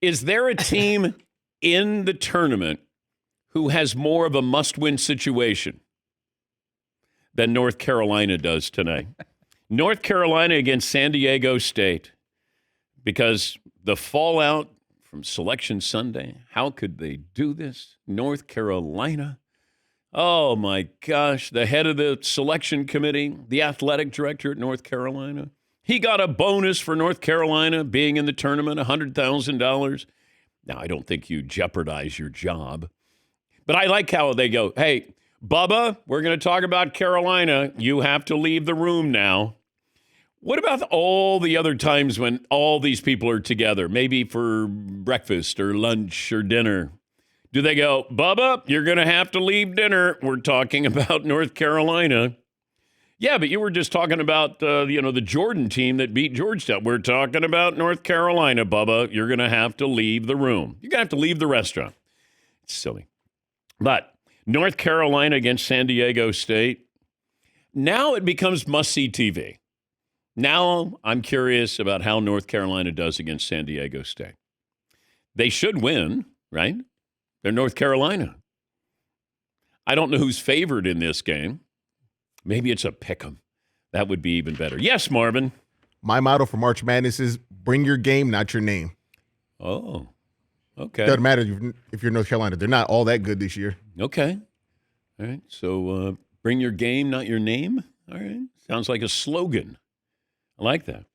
Is there a team in the tournament who has more of a must-win situation than North Carolina does tonight? North Carolina against San Diego State. Because the fallout from Selection Sunday, how could they do this? North Carolina. Oh, my gosh. The head of the selection committee, the athletic director at North Carolina, he got a bonus for North Carolina being in the tournament, $100,000. Now, I don't think you jeopardize your job. But I like how they go, hey, Bubba, we're going to talk about Carolina. You have to leave the room now. What about all the other times when all these people are together, maybe for breakfast or lunch or dinner? Do they go, Bubba, you're going to have to leave dinner. We're talking about North Carolina. Yeah, but you were just talking about, the Jordan team that beat Georgetown. We're talking about North Carolina, Bubba. You're going to have to leave the room. You're going to have to leave the restaurant. It's silly. But North Carolina against San Diego State, now it becomes must-see TV. Now I'm curious about how North Carolina does against San Diego State. They should win, right? They're North Carolina. I don't know who's favored in this game. Maybe it's a pick'em. That would be even better. Yes, Marvin. My motto for March Madness is bring your game, not your name. Oh, okay. Doesn't matter if you're North Carolina. They're not all that good this year. Okay. All right. So bring your game, not your name. All right. Sounds like a slogan. I like that.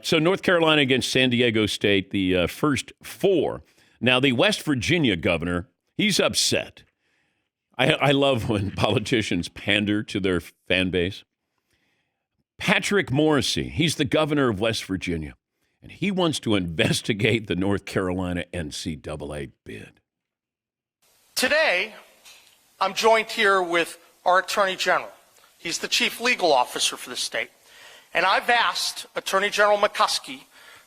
So North Carolina against San Diego State, the first four. Now, the West Virginia governor, he's upset. I love when politicians pander to their fan base. Patrick Morrisey, he's the governor of West Virginia, and he wants to investigate the North Carolina NCAA bid. Today, I'm joined here with our Attorney General. He's the chief legal officer for the state. And I've asked Attorney General McCuskey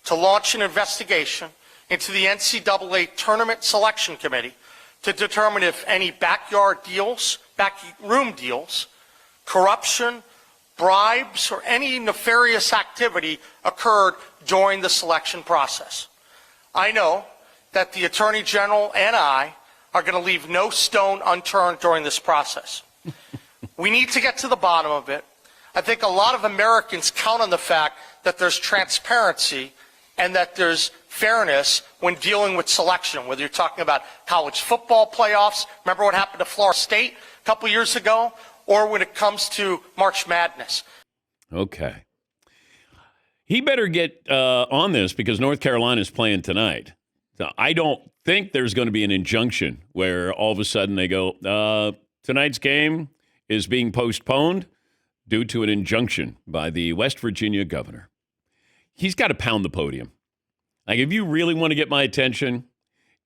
to launch an investigation into the NCAA Tournament Selection Committee to determine if any backroom deals, corruption, bribes, or any nefarious activity occurred during the selection process. I know that the Attorney General and I are going to leave no stone unturned during this process. We need to get to the bottom of it. I think a lot of Americans count on the fact that there's transparency and that there's fairness when dealing with selection, whether you're talking about college football playoffs, remember what happened to Florida State a couple years ago, or when it comes to March Madness. Okay. He better get on this because North Carolina is playing tonight. So I don't think there's going to be an injunction where all of a sudden they go, tonight's game is being postponed due to an injunction by the West Virginia governor. He's got to pound the podium. Like, if you really want to get my attention,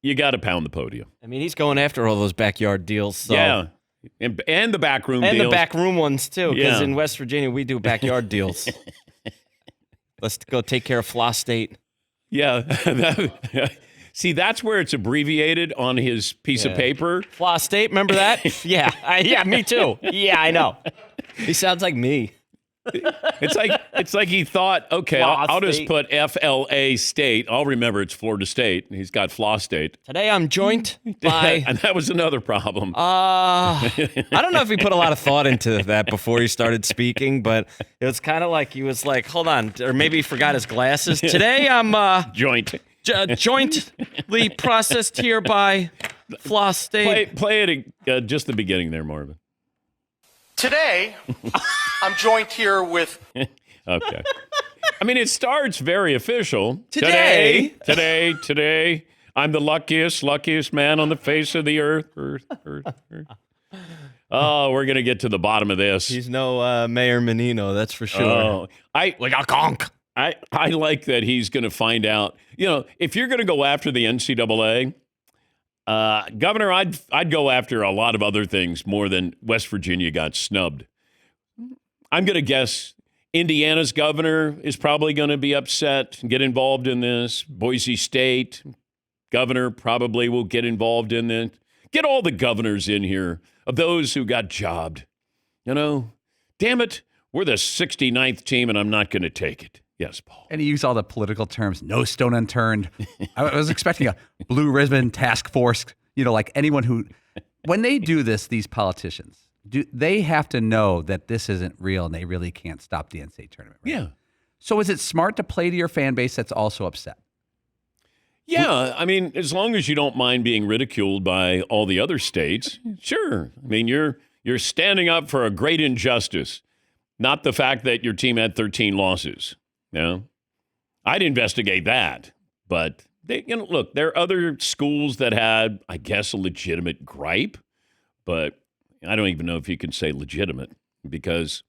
you got to pound the podium. I mean, he's going after all those backyard deals. So. Yeah, and the backroom deals. And the backroom ones, too, because Yeah. in West Virginia, we do backyard deals. Let's go take care of Floss State. Yeah. See, that's where it's abbreviated on his piece of paper. Floss State, remember that? Yeah, me too. Yeah, I know. He sounds like me. It's like he thought, okay, I'll just put FLA State. I'll remember it's Florida State. He's got Floss State. Today I'm joined by... And that was another problem. I don't know if he put a lot of thought into that before he started speaking, but it was kind of like he was like, hold on, or maybe he forgot his glasses. Today I'm... jointly processed here by Floss State. Play it just the beginning there, Marvin. Today, I'm joined here with... Okay. I mean, it starts very official. Today, I'm the luckiest man on the face of the earth. Oh, we're going to get to the bottom of this. He's no Mayor Menino, that's for sure. Oh, like a conch. I like that he's going to find out. You know, if you're going to go after the NCAA, Governor, I'd go after a lot of other things more than West Virginia got snubbed. I'm going to guess Indiana's governor is probably going to be upset and get involved in this. Boise State governor probably will get involved in it. Get all the governors in here of those who got jobbed. You know, damn it, we're the 69th team and I'm not going to take it. Yes, Paul. And he used all the political terms, no stone unturned. I was expecting a blue ribbon task force, like anyone who, when they do this, these politicians, they have to know that this isn't real and they really can't stop the NCAA tournament. Right? Yeah. So is it smart to play to your fan base that's also upset? Yeah, I mean, as long as you don't mind being ridiculed by all the other states, sure. I mean, you're standing up for a great injustice, not the fact that your team had 13 losses. I'd investigate that, but look, there are other schools that had, I guess, a legitimate gripe, but I don't even know if you can say legitimate, because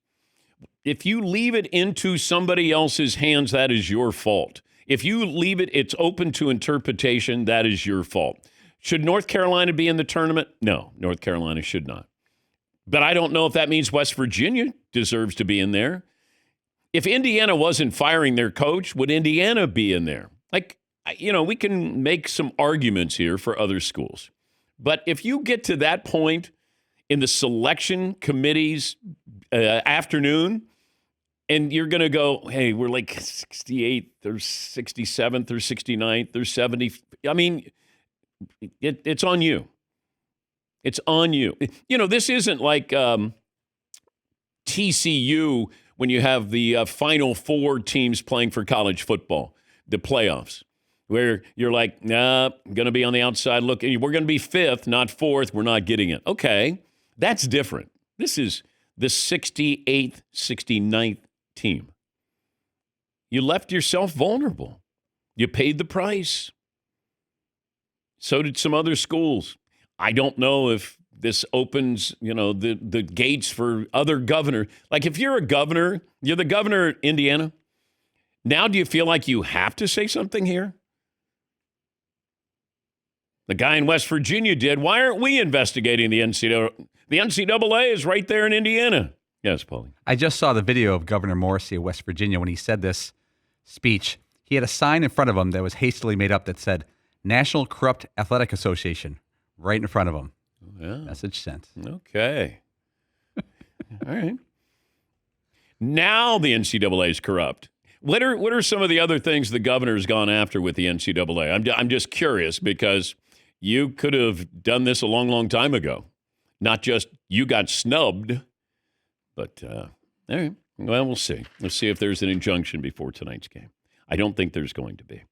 if you leave it into somebody else's hands, that is your fault. If you leave it, it's open to interpretation, that is your fault. Should North Carolina be in the tournament? No, North Carolina should not. But I don't know if that means West Virginia deserves to be in there. If Indiana wasn't firing their coach, would Indiana be in there? We can make some arguments here for other schools. But if you get to that point in the selection committee's afternoon, and you're going to go, hey, we're like 68th or 67th or 69th or 70th. I mean, it's on you. It's on you. This isn't like TCU when you have the Final Four teams playing for college football, the playoffs, where you're like, nah, going to be on the outside looking. We're going to be 5th, not 4th. We're not getting it. Okay, that's different. This is the 68th, 69th team. You left yourself vulnerable. You paid the price. So did some other schools. I don't know if this opens, the gates for other governors. Like if you're a governor, you're the governor of Indiana. Now do you feel like you have to say something here? The guy in West Virginia did. Why aren't we investigating the NCAA? The NCAA is right there in Indiana. Yes, Paulie. I just saw the video of Governor Morrisey of West Virginia when he said this speech. He had a sign in front of him that was hastily made up that said, National Corrupt Athletic Association, right in front of him. Yeah. Message sent. Okay. All right. Now the NCAA is corrupt. What are some of the other things the governor's gone after with the NCAA? I'm just curious because you could have done this a long, long time ago. Not just you got snubbed, but all right. Well, we'll see. Let's see if there's an injunction before tonight's game. I don't think there's going to be.